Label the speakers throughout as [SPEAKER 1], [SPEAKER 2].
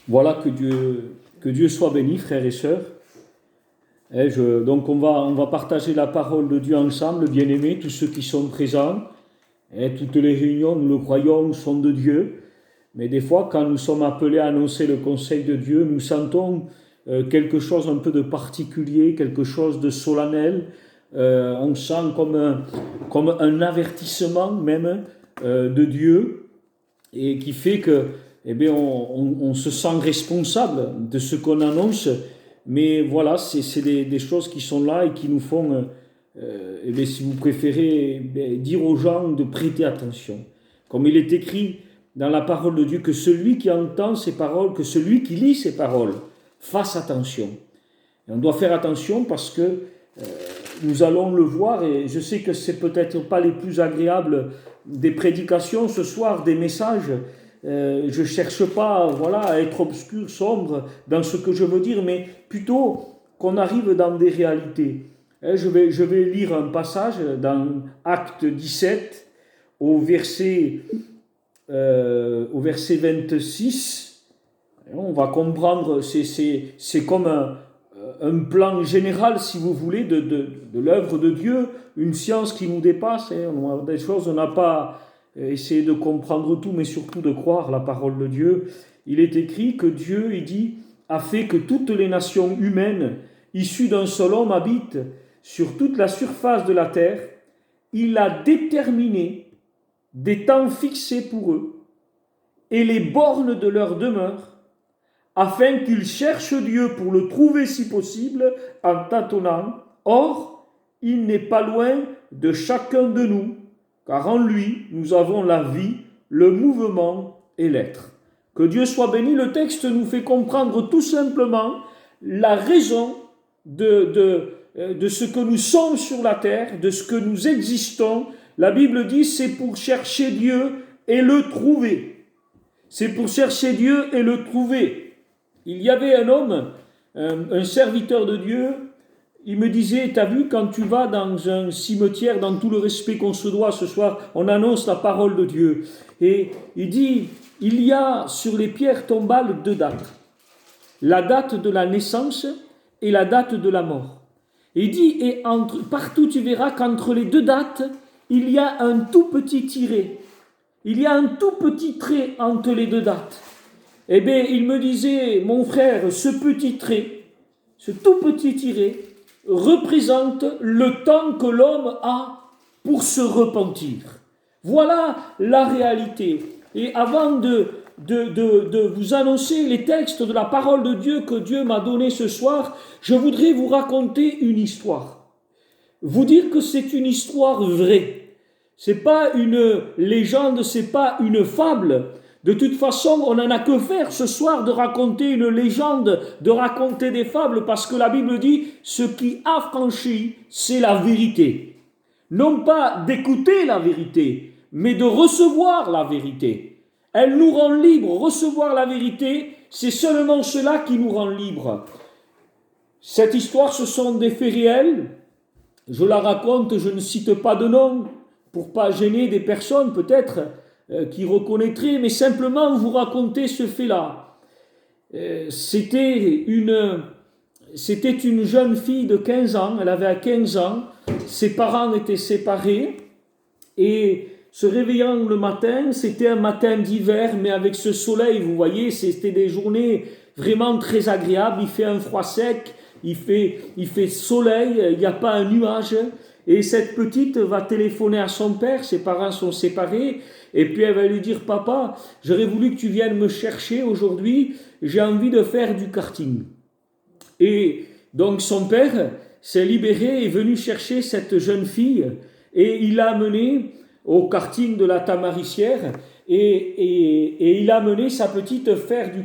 [SPEAKER 1] Voilà, que Dieu soit béni, frères et sœurs. Donc on va partager la parole de Dieu ensemble, bien-aimés, tous ceux qui sont présents. Toutes les réunions, nous le croyons, sont de Dieu. Mais des fois, quand nous sommes appelés à annoncer le conseil de Dieu, nous sentons quelque chose un peu de particulier, quelque chose de solennel. On sent comme un avertissement même de Dieu, et qui fait que on se sent responsable de ce qu'on annonce. Mais voilà, c'est des choses qui sont là et qui nous font, si vous préférez, dire aux gens de prêter attention. Comme il est écrit dans la parole de Dieu, que celui qui entend ces paroles, que celui qui lit ces paroles, fasse attention. Et on doit faire attention parce que nous allons le voir, et je sais que c'est peut-être pas les plus agréables des prédications ce soir, des messages. Je cherche pas, à être obscur, sombre dans ce que je veux dire, mais plutôt qu'on arrive dans des réalités. Je vais lire un passage dans Acte 17 au verset 26. On va comprendre, c'est comme un plan général, si vous voulez, de l'œuvre de Dieu, une science qui nous dépasse. Des choses, on n'a pas essayé de comprendre tout, mais surtout de croire la parole de Dieu. Il est écrit que Dieu, il dit, a fait que toutes les nations humaines, issues d'un seul homme, habitent sur toute la surface de la terre. Il a déterminé des temps fixés pour eux et les bornes de leur demeure, afin qu'ils cherchent Dieu pour le trouver si possible en tâtonnant. Or, il n'est pas loin de chacun de nous, car en lui, nous avons la vie, le mouvement et l'être. Que Dieu soit béni. Le texte nous fait comprendre tout simplement la raison de ce que nous sommes sur la terre, de ce que nous existons. La Bible dit, c'est pour chercher Dieu et le trouver. C'est pour chercher Dieu et le trouver. Il y avait un homme, un serviteur de Dieu, il me disait, t'as vu, quand tu vas dans un cimetière, dans tout le respect qu'on se doit ce soir, on annonce la parole de Dieu. Et il dit, il y a sur les pierres tombales 2 dates. La date de la naissance et la date de la mort. Et il dit, et partout tu verras qu'entre les 2 dates, il y a un tout petit tiret. Il y a un tout petit trait entre les 2 dates. Eh bien, il me disait, mon frère, ce petit trait, ce tout petit tiret, représente le temps que l'homme a pour se repentir. Voilà la réalité. Et avant de vous annoncer les textes de la parole de Dieu que Dieu m'a donné ce soir, je voudrais vous raconter une histoire. Vous dire que c'est une histoire vraie. C'est pas une légende, c'est pas une fable. De toute façon, on n'en a que faire ce soir de raconter une légende, de raconter des fables, parce que la Bible dit, ce qui affranchit, c'est la vérité. Non pas d'écouter la vérité, mais de recevoir la vérité. Elle nous rend libres. Recevoir la vérité, c'est seulement cela qui nous rend libres. Cette histoire, ce sont des faits réels. Je la raconte, je ne cite pas de nom, pour pas gêner des personnes peut-être qui reconnaîtraient, mais simplement vous raconter ce fait-là. C'était une jeune fille de 15 ans, elle avait 15 ans, ses parents étaient séparés, et se réveillant le matin, c'était un matin d'hiver, mais avec ce soleil, vous voyez, c'était des journées vraiment très agréables, il fait un froid sec, il fait soleil, il n'y a pas un nuage, et cette petite va téléphoner à son père, ses parents sont séparés, et puis elle va lui dire, papa, j'aurais voulu que tu viennes me chercher aujourd'hui, j'ai envie de faire du karting. Et donc son père s'est libéré et est venu chercher cette jeune fille, et il l'a amenée au karting de la Tamarissière, et il a amené sa petite faire du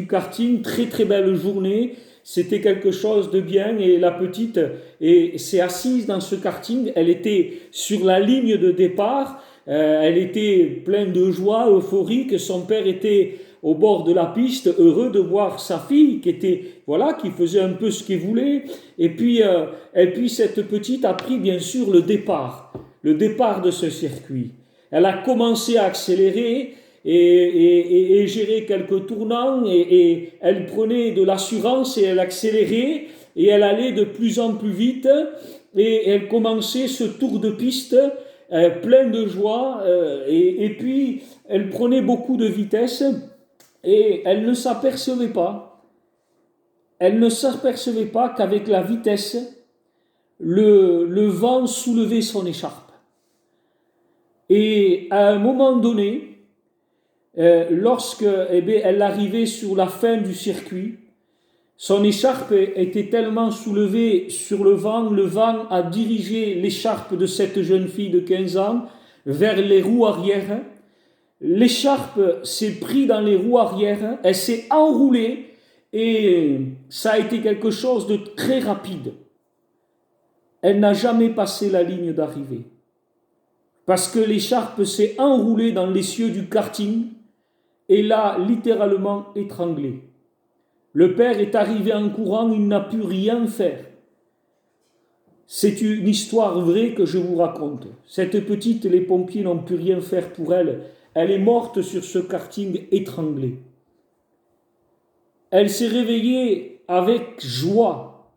[SPEAKER 1] karting, très très belle journée. C'était quelque chose de bien, et la petite s'est assise dans ce karting. Elle était sur la ligne de départ, elle était pleine de joie, euphorique. Son père était au bord de la piste, heureux de voir sa fille qui faisait un peu ce qu'il voulait. Et puis cette petite a pris bien sûr le départ de ce circuit. Elle a commencé à accélérer, et gérait quelques tournants et elle prenait de l'assurance et elle accélérait et elle allait de plus en plus vite et elle commençait ce tour de piste plein de joie et puis elle prenait beaucoup de vitesse et elle ne s'apercevait pas. Elle ne s'apercevait pas qu'avec la vitesse, le vent soulevait son écharpe. Et à un moment donné, lorsque elle arrivait sur la fin du circuit, son écharpe était tellement soulevée sur le vent a dirigé l'écharpe de cette jeune fille de 15 ans vers les roues arrière. L'écharpe s'est prise dans les roues arrière, elle s'est enroulée et ça a été quelque chose de très rapide. Elle n'a jamais passé la ligne d'arrivée parce que l'écharpe s'est enroulée dans l'essieu du karting et l'a littéralement étranglée. Le père est arrivé en courant, il n'a pu rien faire. C'est une histoire vraie que je vous raconte. Cette petite, les pompiers n'ont pu rien faire pour elle. Elle est morte sur ce karting étranglé. Elle s'est réveillée avec joie,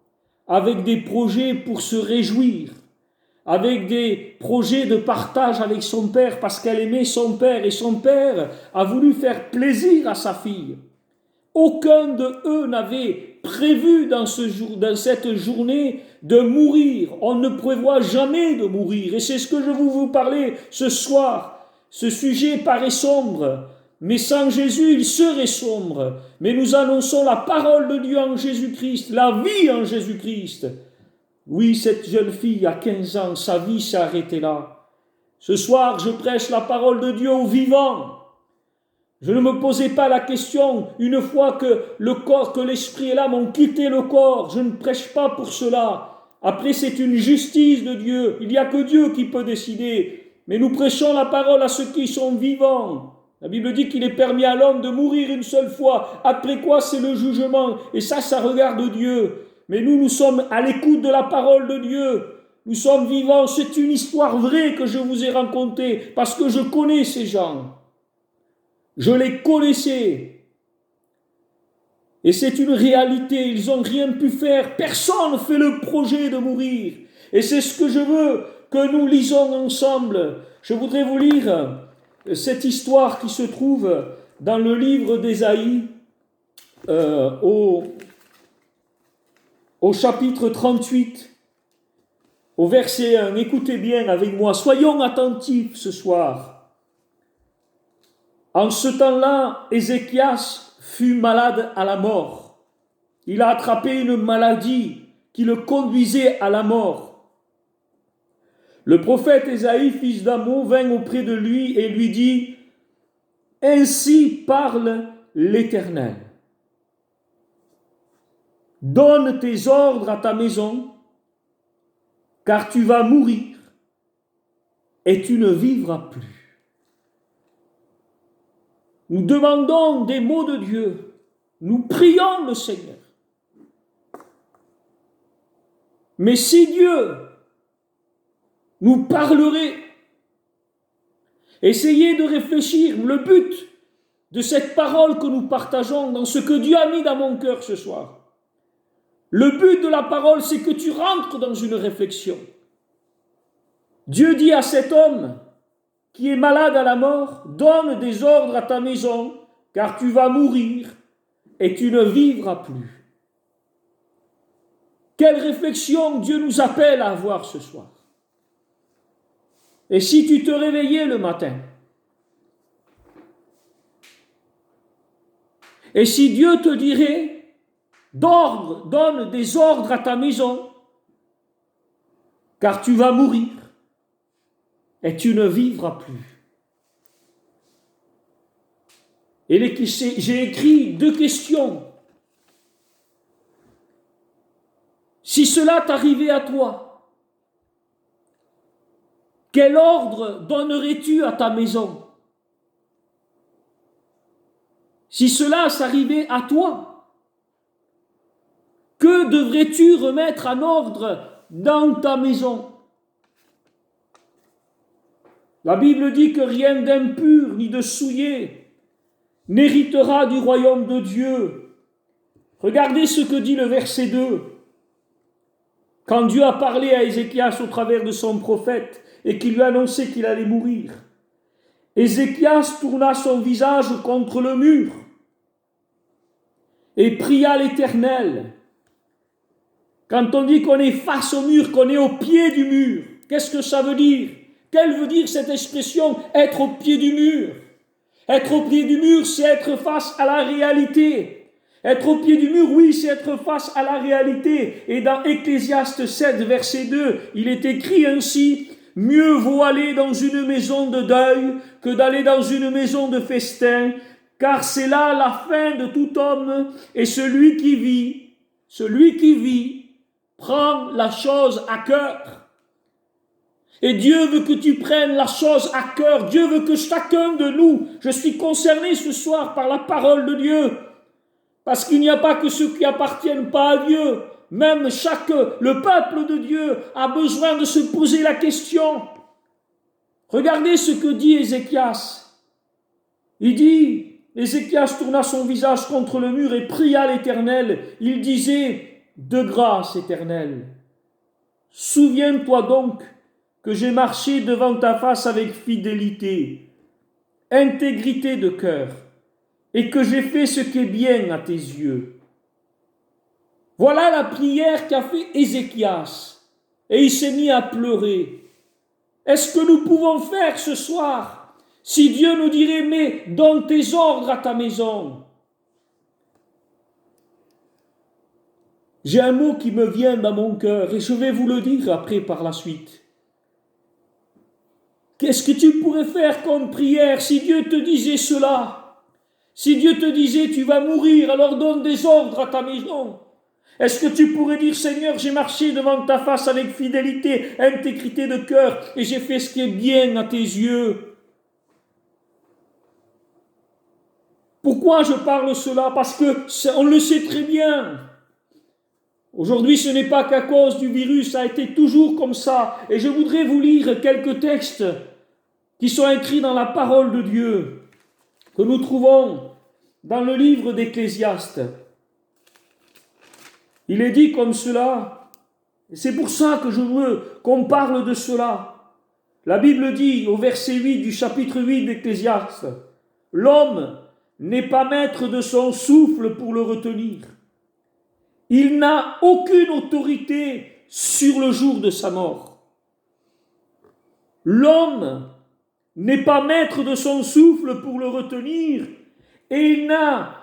[SPEAKER 1] avec des projets pour se réjouir, avec des projets de partage avec son père parce qu'elle aimait son père et son père a voulu faire plaisir à sa fille. Aucun de eux n'avait prévu dans cette journée de mourir. On ne prévoit jamais de mourir. Et c'est ce que je vais vous parler ce soir. Ce sujet paraît sombre, mais sans Jésus, il serait sombre. Mais nous annonçons la parole de Dieu en Jésus-Christ, la vie en Jésus-Christ. Oui, cette jeune fille, à 15 ans, sa vie s'est arrêtée là. Ce soir, je prêche la parole de Dieu aux vivants. Je ne me posais pas la question, une fois que le corps, que l'esprit et l'âme ont quitté le corps, je ne prêche pas pour cela. Après, c'est une justice de Dieu. Il n'y a que Dieu qui peut décider. Mais nous prêchons la parole à ceux qui sont vivants. La Bible dit qu'il est permis à l'homme de mourir une seule fois. Après quoi, c'est le jugement. Et ça regarde Dieu. Mais nous sommes à l'écoute de la parole de Dieu. Nous sommes vivants. C'est une histoire vraie que je vous ai racontée parce que je connais ces gens. Je les connaissais. Et c'est une réalité. Ils n'ont rien pu faire. Personne ne fait le projet de mourir. Et c'est ce que je veux que nous lisons ensemble. Je voudrais vous lire cette histoire qui se trouve dans le livre d'Ésaïe au chapitre 38, au verset 1. Écoutez bien avec moi. Soyons attentifs ce soir. En ce temps-là, Ézéchias fut malade à la mort. Il a attrapé une maladie qui le conduisait à la mort. Le prophète Ésaïe, fils d'Amon, vint auprès de lui et lui dit « Ainsi parle l'Éternel. Donne tes ordres à ta maison, car tu vas mourir et tu ne vivras plus. » Nous demandons des mots de Dieu. Nous prions le Seigneur. Mais si Dieu nous parlerait, essayez de réfléchir. Le but de cette parole que nous partageons, dans ce que Dieu a mis dans mon cœur ce soir, le but de la parole, c'est que tu rentres dans une réflexion. Dieu dit à cet homme qui est malade à la mort, donne des ordres à ta maison, car tu vas mourir et tu ne vivras plus. Quelle réflexion Dieu nous appelle à avoir ce soir. Et si tu te réveillais le matin, et si Dieu te dirait, donne des ordres à ta maison, car tu vas mourir et tu ne vivras plus. Et j'ai écrit 2 questions. Si cela t'arrivait à toi, quel ordre donnerais-tu à ta maison? Si cela s'arrivait à toi, que devrais-tu remettre en ordre dans ta maison? La Bible dit que rien d'impur ni de souillé n'héritera du royaume de Dieu. Regardez ce que dit le verset 2. Quand Dieu a parlé à Ézéchias au travers de son prophète et qu'il lui a annoncé qu'il allait mourir, Ézéchias tourna son visage contre le mur et pria l'Éternel. Quand on dit qu'on est face au mur, qu'on est au pied du mur, qu'est-ce que ça veut dire? Quelle veut dire cette expression, être au pied du mur? Être au pied du mur, c'est être face à la réalité. Être au pied du mur, oui, c'est être face à la réalité. Et dans Ecclésiaste 7, verset 2, il est écrit ainsi: « Mieux vaut aller dans une maison de deuil que d'aller dans une maison de festin, car c'est là la fin de tout homme, et celui qui vit, prend la chose à cœur. » Et Dieu veut que tu prennes la chose à cœur. Dieu veut que chacun de nous, je suis concerné ce soir par la parole de Dieu, parce qu'il n'y a pas que ceux qui appartiennent pas à Dieu. Même le peuple de Dieu a besoin de se poser la question. Regardez ce que dit Ézéchias. Il dit, Ézéchias tourna son visage contre le mur et pria l'Éternel. Il disait: « De grâce, Éternel, souviens-toi donc que j'ai marché devant ta face avec fidélité, intégrité de cœur, et que j'ai fait ce qui est bien à tes yeux. » Voilà la prière qu'a fait Ézéchias, et il s'est mis à pleurer. Est-ce que nous pouvons faire ce soir, si Dieu nous dirait: « Mais donne tes ordres à ta maison ». J'ai un mot qui me vient dans mon cœur, et je vais vous le dire après par la suite. Qu'est-ce que tu pourrais faire comme prière si Dieu te disait cela? Si Dieu te disait: tu vas mourir, alors donne des ordres à ta maison. Est-ce que tu pourrais dire: Seigneur, j'ai marché devant ta face avec fidélité, intégrité de cœur, et j'ai fait ce qui est bien à tes yeux? Pourquoi je parle cela? Parce que on le sait très bien. Aujourd'hui, ce n'est pas qu'à cause du virus, ça a été toujours comme ça. Et je voudrais vous lire quelques textes qui sont écrits dans la parole de Dieu, que nous trouvons dans le livre d'Ecclésiaste. Il est dit comme cela, et c'est pour ça que je veux qu'on parle de cela. La Bible dit au verset 8 du chapitre 8 d'Ecclésiaste: « L'homme n'est pas maître de son souffle pour le retenir. Il n'a aucune autorité sur le jour de sa mort. » L'homme n'est pas maître de son souffle pour le retenir, et il n'a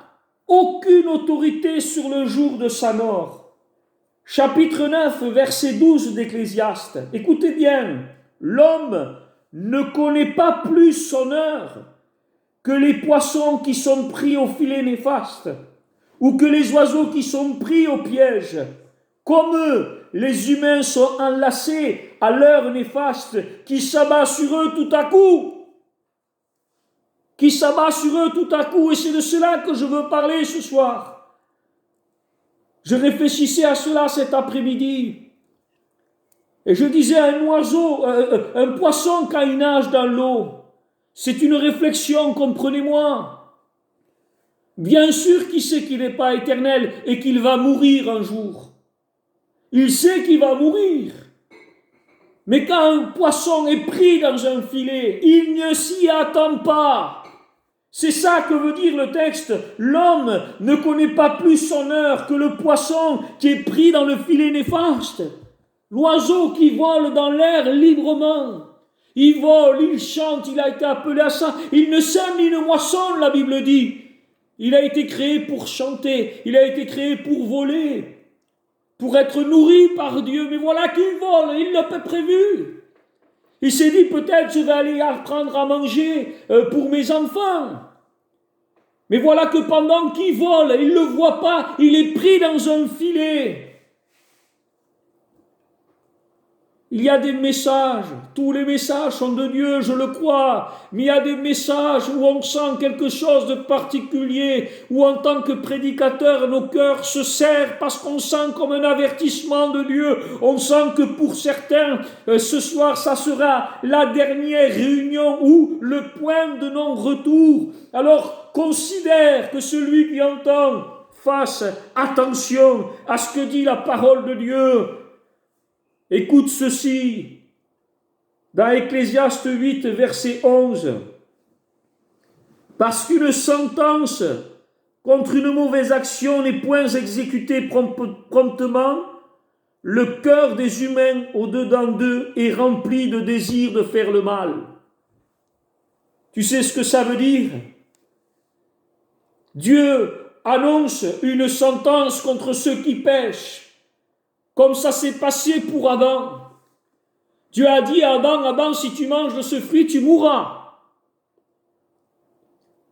[SPEAKER 1] aucune autorité sur le jour de sa mort. Chapitre 9, verset 12 d'Ecclésiaste. Écoutez bien, l'homme ne connaît pas plus son heure que les poissons qui sont pris au filet néfaste, ou que les oiseaux qui sont pris au piège. Comme eux, les humains sont enlacés à l'heure néfaste qui s'abat sur eux tout à coup. Et c'est de cela que je veux parler ce soir. Je réfléchissais à cela cet après-midi. Et je disais à un poisson quand il nage dans l'eau, c'est une réflexion, comprenez-moi. Bien sûr qu'il sait qu'il n'est pas éternel et qu'il va mourir un jour. Il sait qu'il va mourir. Mais quand un poisson est pris dans un filet, il ne s'y attend pas. C'est ça que veut dire le texte. L'homme ne connaît pas plus son heure que le poisson qui est pris dans le filet néfaste. L'oiseau qui vole dans l'air librement. Il vole, il chante, il a été appelé à ça. Il ne sème ni ne moissonne, la Bible dit. Il a été créé pour chanter, il a été créé pour voler, pour être nourri par Dieu. Mais voilà qu'il vole, il l'a pas prévu. Il s'est dit: peut-être je vais aller apprendre à manger pour mes enfants. Mais voilà que pendant qu'il vole, il ne le voit pas, il est pris dans un filet. Il y a des messages, tous les messages sont de Dieu, je le crois, mais il y a des messages où on sent quelque chose de particulier, où en tant que prédicateur, nos cœurs se serrent parce qu'on sent comme un avertissement de Dieu. On sent que pour certains, ce soir, ça sera la dernière réunion ou le point de non-retour. Alors, considère que celui qui entend fasse attention à ce que dit la parole de Dieu. Écoute ceci, dans Ecclésiaste 8, verset 11. Parce qu'une sentence contre une mauvaise action n'est point exécutée promptement, le cœur des humains au-dedans d'eux est rempli de désir de faire le mal. Tu sais ce que ça veut dire? Dieu annonce une sentence contre ceux qui pêchent, comme ça s'est passé pour Adam. Dieu a dit à Adam, Adam, si tu manges de ce fruit, tu mourras.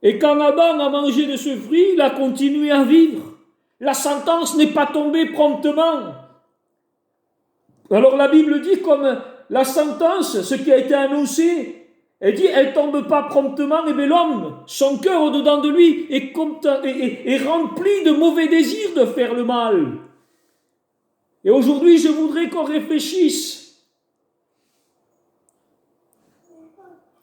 [SPEAKER 1] Et quand Adam a mangé de ce fruit, il a continué à vivre. La sentence n'est pas tombée promptement. Alors la Bible dit comme la sentence, ce qui a été annoncé, elle dit, elle ne tombe pas promptement, et bien l'homme, son cœur au-dedans de lui est rempli de mauvais désirs de faire le mal. Et aujourd'hui, je voudrais qu'on réfléchisse.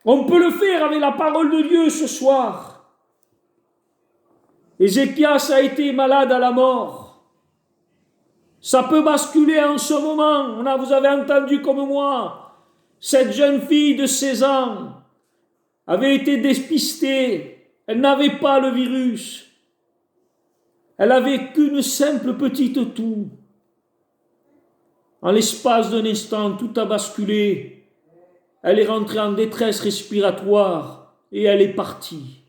[SPEAKER 1] On peut le faire avec la parole de Dieu ce soir. Ézéchias a été malade à la mort. Ça peut basculer en ce moment. Vous avez entendu comme moi, cette jeune fille de 16 ans avait été dépistée. Elle n'avait pas le virus. Elle avait qu'une simple petite toux. En l'espace d'un instant, tout a basculé. Elle est rentrée en détresse respiratoire et elle est partie.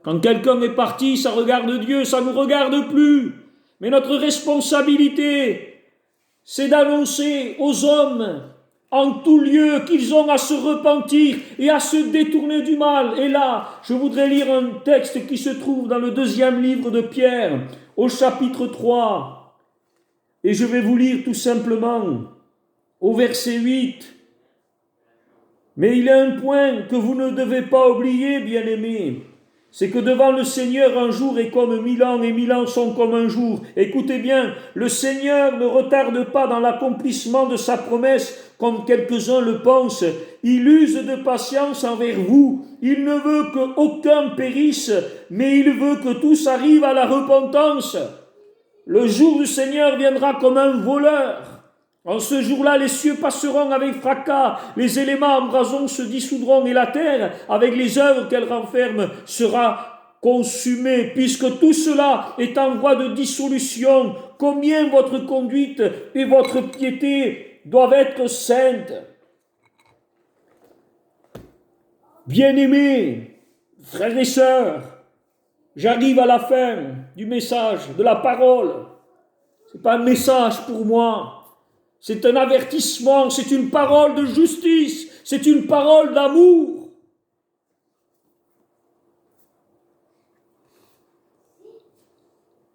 [SPEAKER 1] Quand quelqu'un est parti, ça regarde Dieu, ça ne nous regarde plus. Mais notre responsabilité, c'est d'annoncer aux hommes en tout lieu qu'ils ont à se repentir et à se détourner du mal. Et là, je voudrais lire un texte qui se trouve dans le 2e livre de Pierre, au chapitre 3. Et je vais vous lire tout simplement au verset 8. Mais il y a un point que vous ne devez pas oublier, bien-aimés. C'est que devant le Seigneur, un jour est comme 1000 ans et 1000 ans sont comme un jour. Écoutez bien, le Seigneur ne retarde pas dans l'accomplissement de sa promesse, comme quelques-uns le pensent. Il use de patience envers vous. Il ne veut qu'aucun périsse, mais il veut que tous arrivent à la repentance. Le jour du Seigneur viendra comme un voleur. En ce jour-là, les cieux passeront avec fracas, les éléments embrasants se dissoudront et la terre, avec les œuvres qu'elle renferme, sera consumée. Puisque tout cela est en voie de dissolution, combien votre conduite et votre piété doivent être saintes. Bien-aimés, frères et sœurs, j'arrive à la fin du message, de la parole. Ce n'est pas un message pour moi. C'est un avertissement, c'est une parole de justice, c'est une parole d'amour.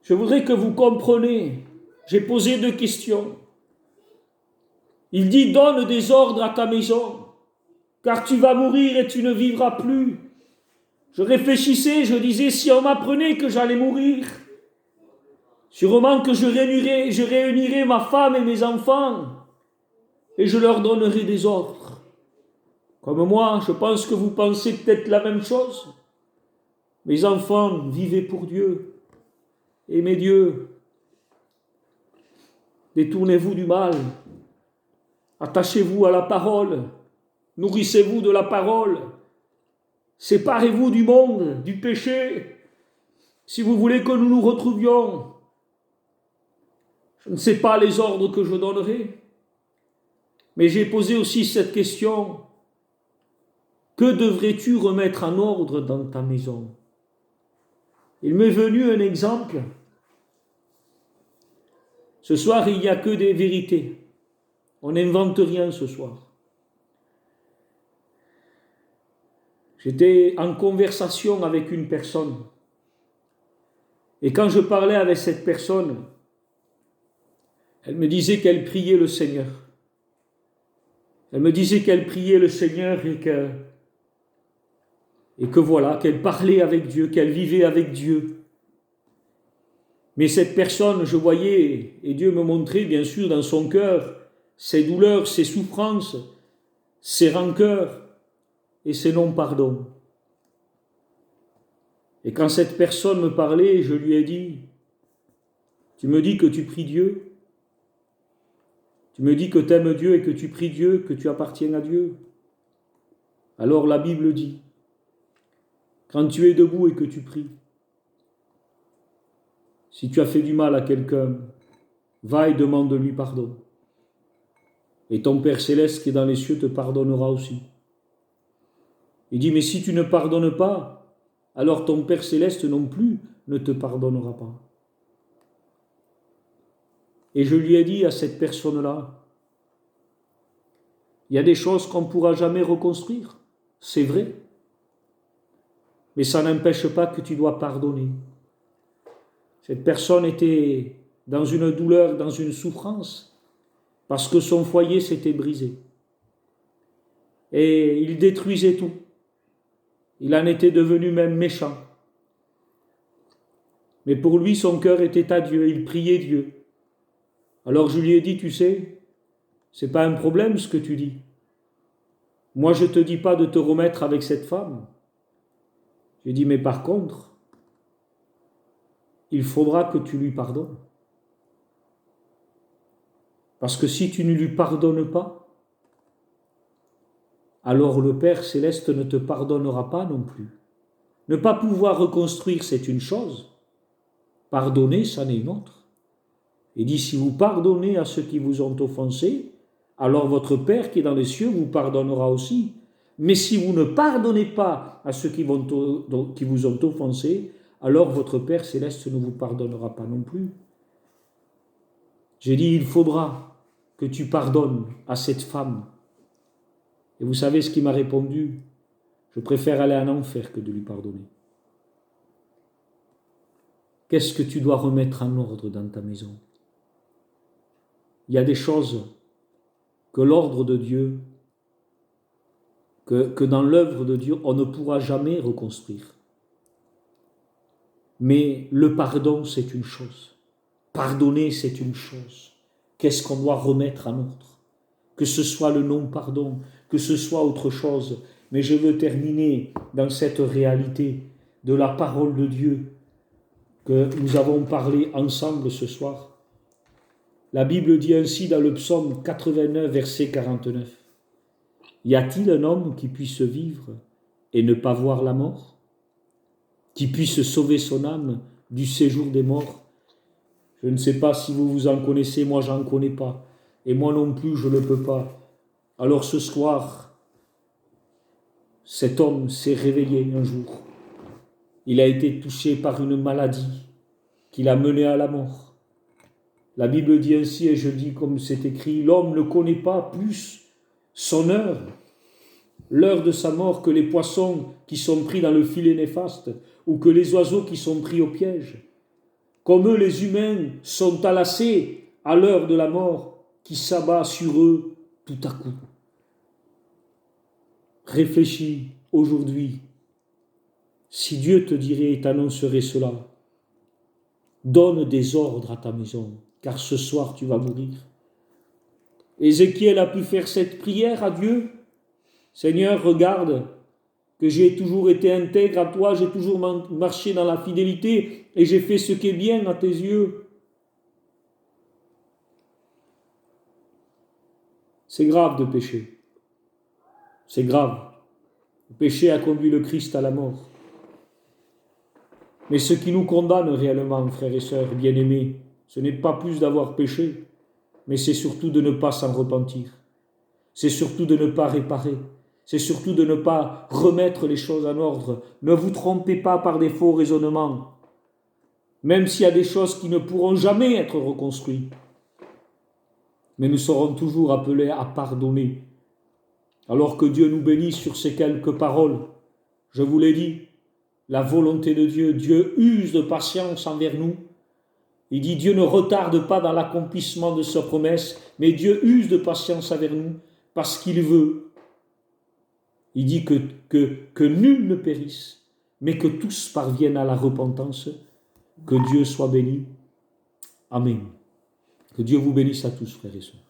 [SPEAKER 1] Je voudrais que vous compreniez. J'ai posé 2 questions. Il dit, donne des ordres à ta maison, car tu vas mourir et tu ne vivras plus. Je réfléchissais, je disais, si on m'apprenait que j'allais mourir, sûrement que je réunirai ma femme et mes enfants et je leur donnerai des ordres. Comme moi, je pense que vous pensez peut-être la même chose. Mes enfants, vivez pour Dieu. Aimez Dieu. Détournez-vous du mal. Attachez-vous à la parole. Nourrissez-vous de la parole. Séparez-vous du monde, du péché. Si vous voulez que nous nous retrouvions, je ne sais pas les ordres que je donnerai, mais j'ai posé aussi cette question. Que devrais-tu remettre en ordre dans ta maison? Il m'est venu un exemple. Ce soir, il n'y a que des vérités. On n'invente rien ce soir. J'étais en conversation avec une personne. Et quand je parlais avec cette personne, elle me disait qu'elle priait le Seigneur. Elle me disait qu'elle priait le Seigneur et que voilà, qu'elle parlait avec Dieu, qu'elle vivait avec Dieu. Mais cette personne, je voyais, et Dieu me montrait bien sûr dans son cœur, ses douleurs, ses souffrances, ses rancœurs et ses non-pardons. Et quand cette personne me parlait, je lui ai dit, tu me dis que tu pries Dieu, tu me dis que tu aimes Dieu et que tu pries Dieu, que tu appartiens à Dieu. Alors la Bible dit, quand tu es debout et que tu pries, si tu as fait du mal à quelqu'un, va et demande-lui pardon. Et ton Père Céleste qui est dans les cieux te pardonnera aussi. Il dit, mais si tu ne pardonnes pas, alors ton Père Céleste non plus ne te pardonnera pas. Et je lui ai dit à cette personne-là, il y a des choses qu'on ne pourra jamais reconstruire, c'est vrai. Mais ça n'empêche pas que tu dois pardonner. Cette personne était dans une douleur, dans une souffrance, parce que son foyer s'était brisé. Et il détruisait tout. Il en était devenu même méchant. Mais pour lui, son cœur était à Dieu, il priait Dieu. Alors je lui ai dit, tu sais, c'est pas un problème ce que tu dis. Moi, je ne te dis pas de te remettre avec cette femme. J'ai dit, mais par contre, il faudra que tu lui pardonnes. Parce que si tu ne lui pardonnes pas, alors le Père Céleste ne te pardonnera pas non plus. Ne pas pouvoir reconstruire, c'est une chose. Pardonner, ça n'est une autre. Il dit, si vous pardonnez à ceux qui vous ont offensés, alors votre Père qui est dans les cieux vous pardonnera aussi. Mais si vous ne pardonnez pas à ceux qui vous ont offensés, alors votre Père Céleste ne vous pardonnera pas non plus. J'ai dit, il faudra que tu pardonnes à cette femme. Et vous savez ce qu'il m'a répondu? Je préfère aller en enfer que de lui pardonner. Qu'est-ce que tu dois remettre en ordre dans ta maison? Il y a des choses que l'ordre de Dieu, que dans l'œuvre de Dieu, on ne pourra jamais reconstruire. Mais le pardon, c'est une chose. Pardonner, c'est une chose. Qu'est-ce qu'on doit remettre en ordre? Que ce soit le non-pardon, que ce soit autre chose. Mais je veux terminer dans cette réalité de la parole de Dieu que nous avons parlé ensemble ce soir. La Bible dit ainsi dans le psaume 89, verset 49. Y a-t-il un homme qui puisse vivre et ne pas voir la mort? Qui puisse sauver son âme du séjour des morts? Je ne sais pas si vous en connaissez, moi j'en connais pas. Et moi non plus, je ne peux pas. Alors ce soir, cet homme s'est réveillé un jour. Il a été touché par une maladie qui l'a mené à la mort. La Bible dit ainsi, et je dis comme c'est écrit, l'homme ne connaît pas plus son heure, l'heure de sa mort, que les poissons qui sont pris dans le filet néfaste ou que les oiseaux qui sont pris au piège. Comme eux, les humains sont halassés à l'heure de la mort qui s'abat sur eux tout à coup. Réfléchis aujourd'hui. Si Dieu te dirait et t'annoncerait cela, donne des ordres à ta maison, car ce soir tu vas mourir. Ézéchiel a pu faire cette prière à Dieu. Seigneur, regarde que j'ai toujours été intègre à toi, j'ai toujours marché dans la fidélité et j'ai fait ce qui est bien à tes yeux. C'est grave de pécher. C'est grave. Le péché a conduit le Christ à la mort. Mais ce qui nous condamne réellement, frères et sœurs bien-aimés, ce n'est pas plus d'avoir péché, mais c'est surtout de ne pas s'en repentir. C'est surtout de ne pas réparer. C'est surtout de ne pas remettre les choses en ordre. Ne vous trompez pas par des faux raisonnements. Même s'il y a des choses qui ne pourront jamais être reconstruites. Mais nous serons toujours appelés à pardonner. Alors que Dieu nous bénisse sur ces quelques paroles. Je vous l'ai dit, la volonté de Dieu, Dieu use de patience envers nous. Il dit, Dieu ne retarde pas dans l'accomplissement de sa promesse, mais Dieu use de patience envers nous, parce qu'il veut. Il dit que nul ne périsse, mais que tous parviennent à la repentance. Que Dieu soit béni. Amen. Que Dieu vous bénisse à tous, frères et sœurs.